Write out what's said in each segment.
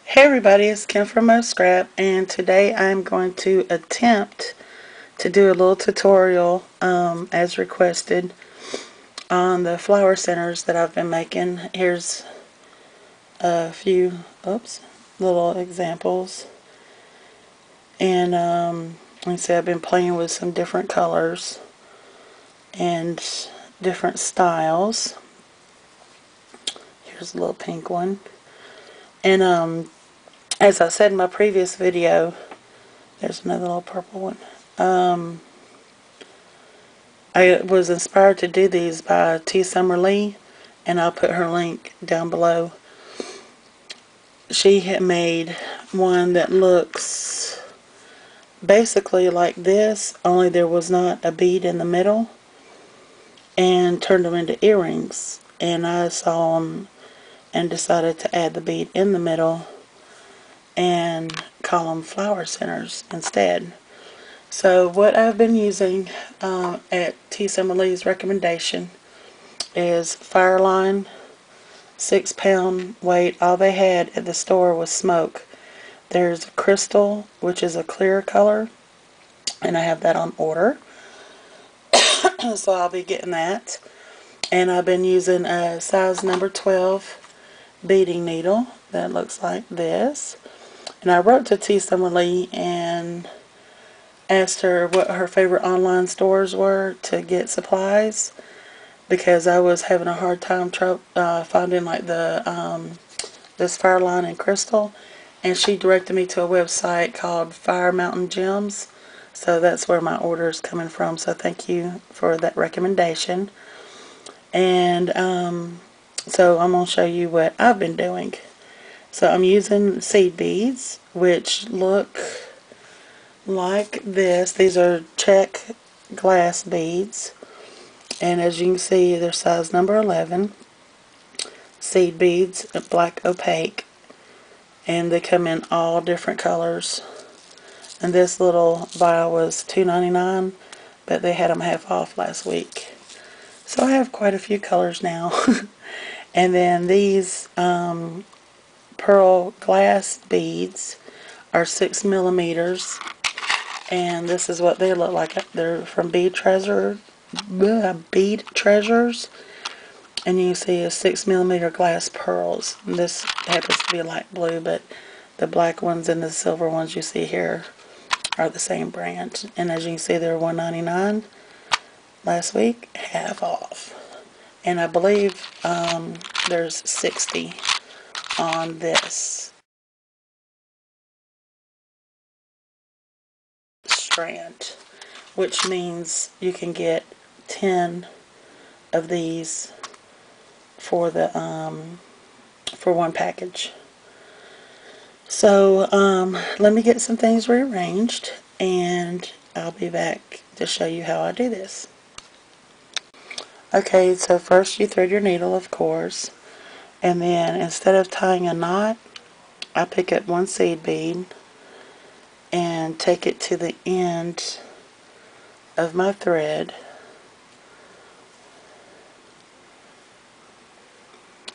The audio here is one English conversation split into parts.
Hey everybody, it's Kim from Mo Scrap, and today I'm going to attempt to do a little tutorial as requested on the flower centers that I've been making. Here's a few little examples, and like I said, I've been playing with some different colors and different styles. Here's a little pink one, and as I said in my previous video, there's another little purple one. I was inspired to do these by tsummerlee, and I'll put her link down below. She had made one that looks basically like this, only there was not a bead in the middle, and turned them into earrings. And I saw them and decided to add the bead in the middle and call them flower centers instead. So what I've been using at tsummerlee's recommendation is Fireline, 6-pound weight. All they had at the store was smoke. There's crystal, which is a clear color, and I have that on order. So I'll be getting that. And I've been using a size number 12 beading needle that looks like this. And I wrote to tsummerlee and asked her what her favorite online stores were to get supplies, because I was having a hard time finding like this Fireline and crystal, and she directed me to a website called Fire Mountain Gems. So that's where my order is coming from. So thank you for that recommendation. And so I'm going to show you what I've been doing. So I'm using seed beads, which look like this. These are check glass beads, and as you can see, they're size number 11 seed beads, black opaque, and they come in all different colors. And this little vial was $2.99, but they had them half off last week. So I have quite a few colors now. And then these pearl glass beads are 6 millimeters, and this is what they look like. They're from Bead Treasures, and you can see a 6 millimeter glass pearls. And this happens to be light blue, but the black ones and the silver ones you see here are the same brand. And as you can see, they were $1.99 last week, half off. And I believe there's 60 on this strand, which means you can get 10 of these for the for one package. So let me get some things rearranged, and I'll be back to show you how I do this. Okay, so first you thread your needle, of course, and then instead of tying a knot, I pick up one seed bead and take it to the end of my thread.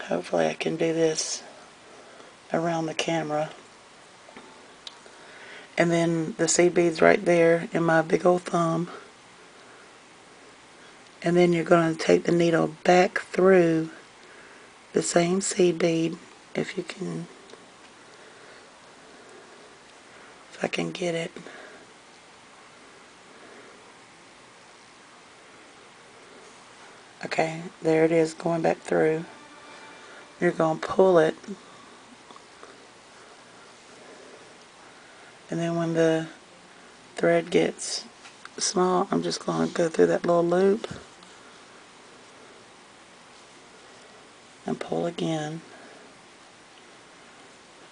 Hopefully I can do this around the camera. And then the seed bead's right there in my big old thumb. And then you're going to take the needle back through the same seed bead, if I can get it. Okay, there it is, going back through. You're going to pull it, and then when the thread gets small, I'm just going to go through that little loop and pull again,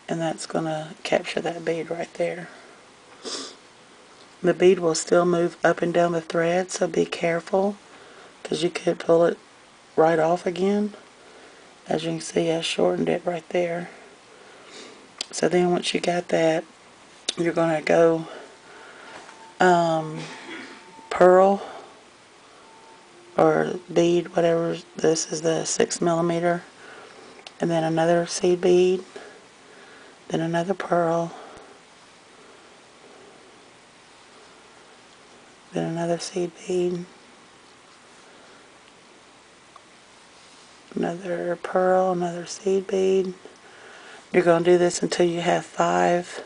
and that's going to capture that bead right there. The bead will still move up and down the thread, so be careful, because you could pull it right off again. As you can see, I shortened it right there. So then once you got that, you're going to go pearl or bead, whatever. This is the 6 millimeter, and then another seed bead. then another pearl, then another seed bead, another pearl, another seed bead. You're going to do this until you have 5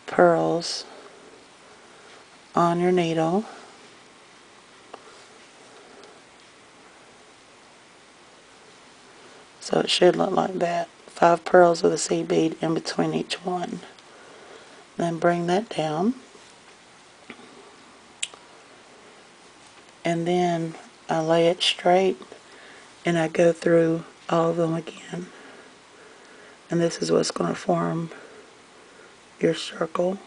pearls on your needle. So it should look like that. 5 pearls with a seed bead in between each one. Then bring that down. And then I lay it straight and I go through all of them again. And this is what's going to form your circle.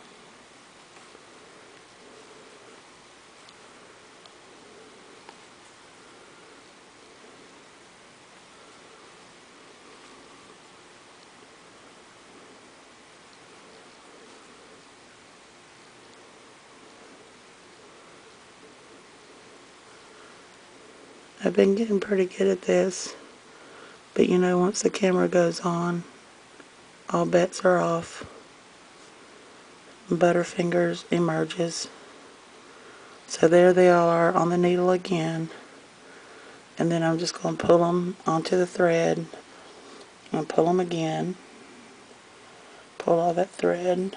I've been getting pretty good at this, but you know, once the camera goes on, all bets are off. Butterfingers emerges. So there they are on the needle again, and then I'm just going to pull them onto the thread and pull them again, pull all that thread,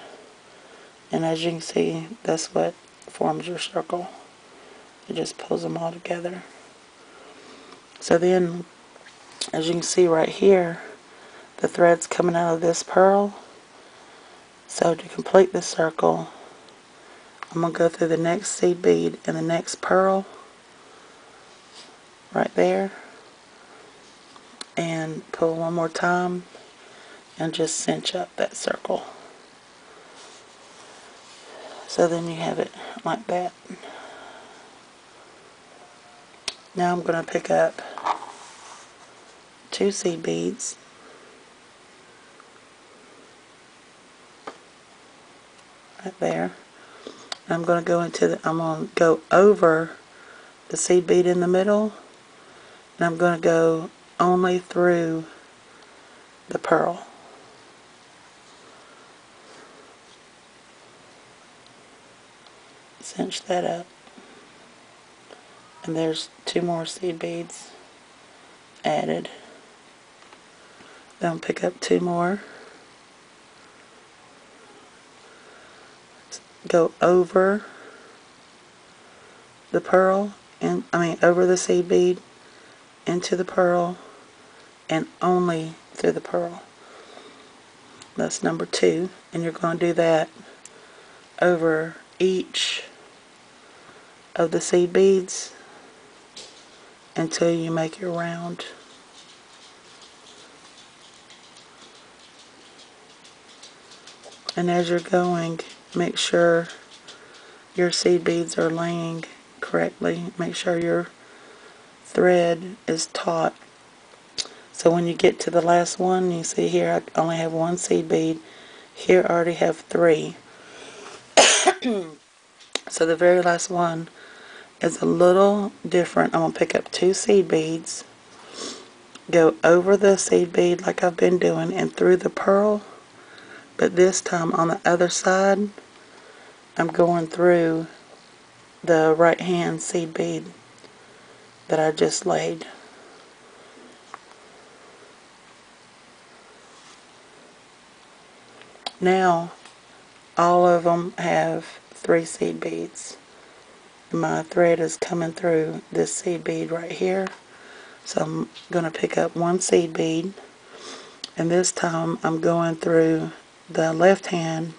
and as you can see, that's what forms your circle. It just pulls them all together. So then, as you can see right here, the thread's coming out of this pearl. So to complete the circle, I'm going to go through the next seed bead and the next pearl right there and pull one more time and just cinch up that circle. So then you have it like that. Now I'm going to pick up 2 seed beads, right there. I'm going to go into I'm going to go over the seed bead in the middle, and I'm going to go only through the pearl. Cinch that up, and there's 2 more seed beads added. Then pick up 2 more, go over the pearl, and over the seed bead into the pearl, and only through the pearl. That's number 2, and you're going to do that over each of the seed beads until you make your round. And as you're going, make sure your seed beads are laying correctly. Make sure your thread is taut. So when you get to the last one, you see here I only have 1 seed bead. Here I already have 3. So the very last one is a little different. I'm going to pick up 2 seed beads, go over the seed bead like I've been doing and through the pearl, but this time on the other side I'm going through the right hand seed bead that I just laid. Now all of them have 3 seed beads. My thread is coming through this seed bead right here, so I'm going to pick up 1 seed bead, and this time I'm going through the left hand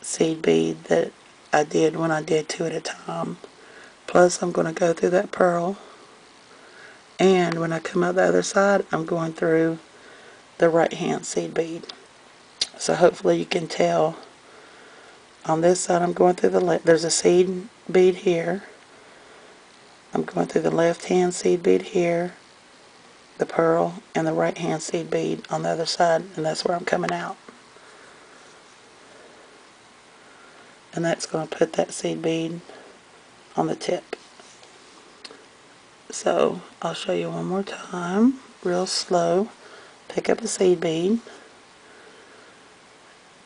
seed bead that I did when I did 2 at a time. Plus I'm going to go through that pearl, and when I come out the other side I'm going through the right hand seed bead. So hopefully you can tell. On this side I'm going through the left. There's a seed bead here. I'm going through the left hand seed bead here, the pearl, and the right hand seed bead on the other side, and that's where I'm coming out. And that's going to put that seed bead on the tip. So I'll show you one more time, real slow. Pick up the seed bead,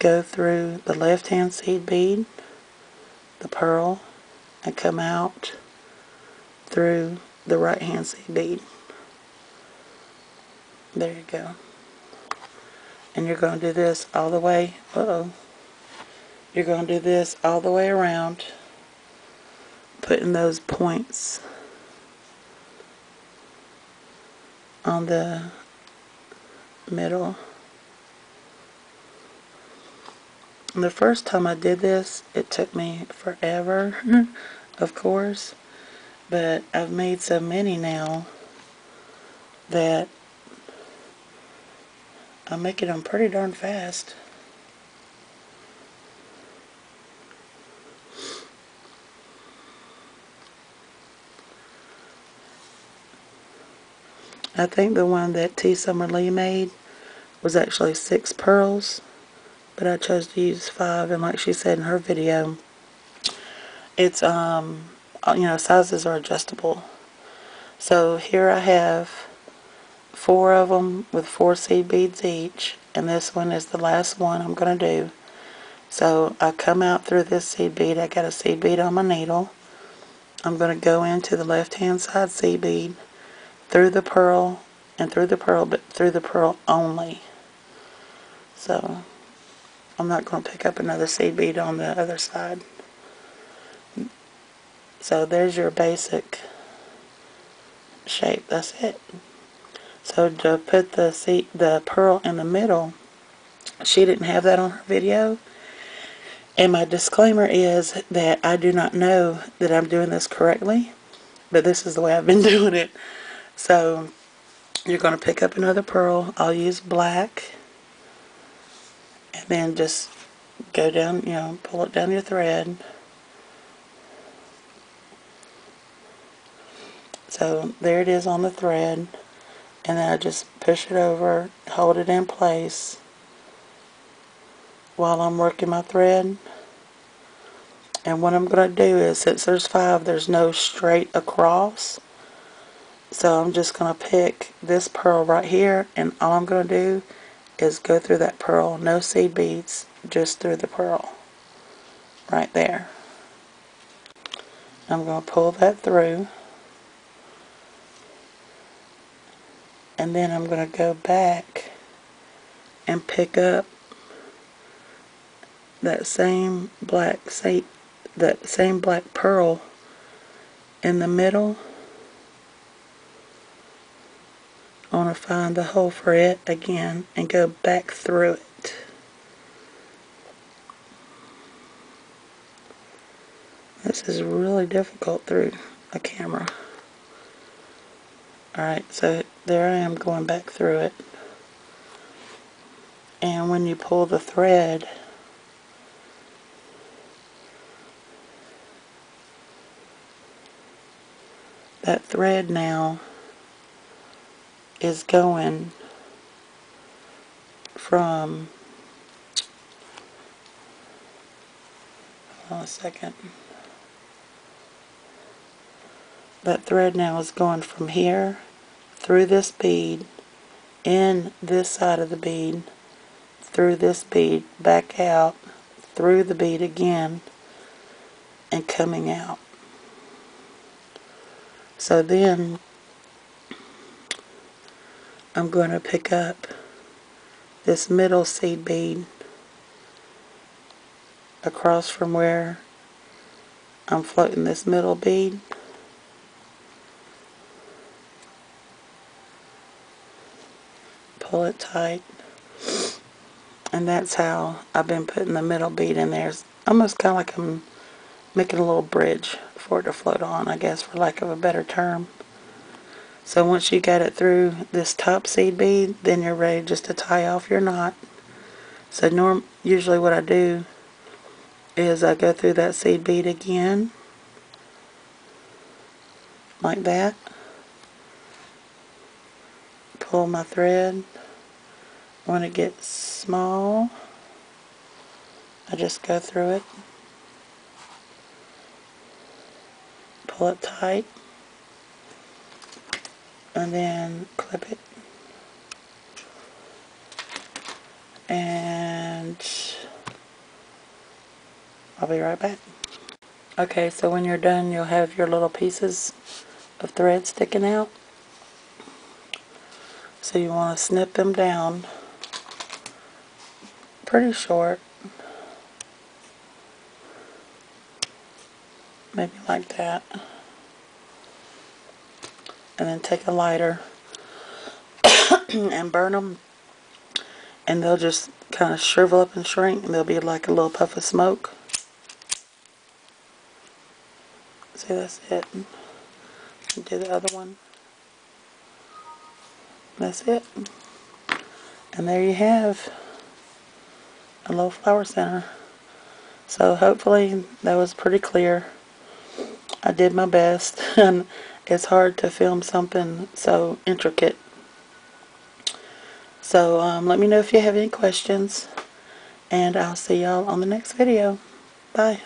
go through the left hand seed bead, the pearl, and come out through the right hand seed bead. There you go. And you're going to do this all the way, you're going to do this all the way around, putting those points on the middle. And the first time I did this, it took me forever, of course, but I've made so many now that I'm making them pretty darn fast. I think the one that Tsummerlee made was actually 6 pearls, but I chose to use 5, and like she said in her video, it's sizes are adjustable. So here I have 4 of them with 4 seed beads each, and this one is the last one I'm going to do. So I come out through this seed bead. I got a seed bead on my needle. I'm going to go into the left hand side seed bead, through the pearl, and through the pearl, but through the pearl only. So I'm not going to pick up another seed bead on the other side. So there's your basic shape. That's it. So to put the pearl in the middle, she didn't have that on her video. And my disclaimer is that I do not know that I'm doing this correctly, but this is the way I've been doing it. So you're going to pick up another pearl. I'll use black, and then just go down, pull it down your thread. So there it is on the thread, and then I just push it over, hold it in place while I'm working my thread. And what I'm going to do is, since there's 5, there's no straight across. So I'm just going to pick this pearl right here, and all I'm going to do is go through that pearl, no seed beads, just through the pearl right there. I'm going to pull that through, and then I'm going to go back and pick up that same black pearl in the middle. I want to find the hole for it again and go back through it. This is really difficult through a camera. Alright, so there I am going back through it. And when you pull the thread, that thread now is going from, hold on a second, that thread now is going from here through this bead, in this side of the bead, through this bead, back out, through the bead again, and coming out. So then I'm going to pick up this middle seed bead across from where I'm floating this middle bead, pull it tight, and that's how I've been putting the middle bead in there. It's almost kind of like I'm making a little bridge for it to float on, I guess, for lack of a better term. So once you got it through this top seed bead, then you're ready just to tie off your knot. So usually what I do is I go through that seed bead again, like that, pull my thread. When it gets small, I just go through it, pull it tight, and then clip it, and I'll be right back. Okay, so when you're done, you'll have your little pieces of thread sticking out. So you want to snip them down pretty short. Maybe like that. And then take a lighter and burn them. And they'll just kind of shrivel up and shrink. And they'll be like a little puff of smoke. See, that's it. And do the other one. That's it. And there you have a little flower center. So hopefully that was pretty clear. I did my best, and it's hard to film something so intricate. So let me know if you have any questions, and I'll see y'all on the next video. Bye.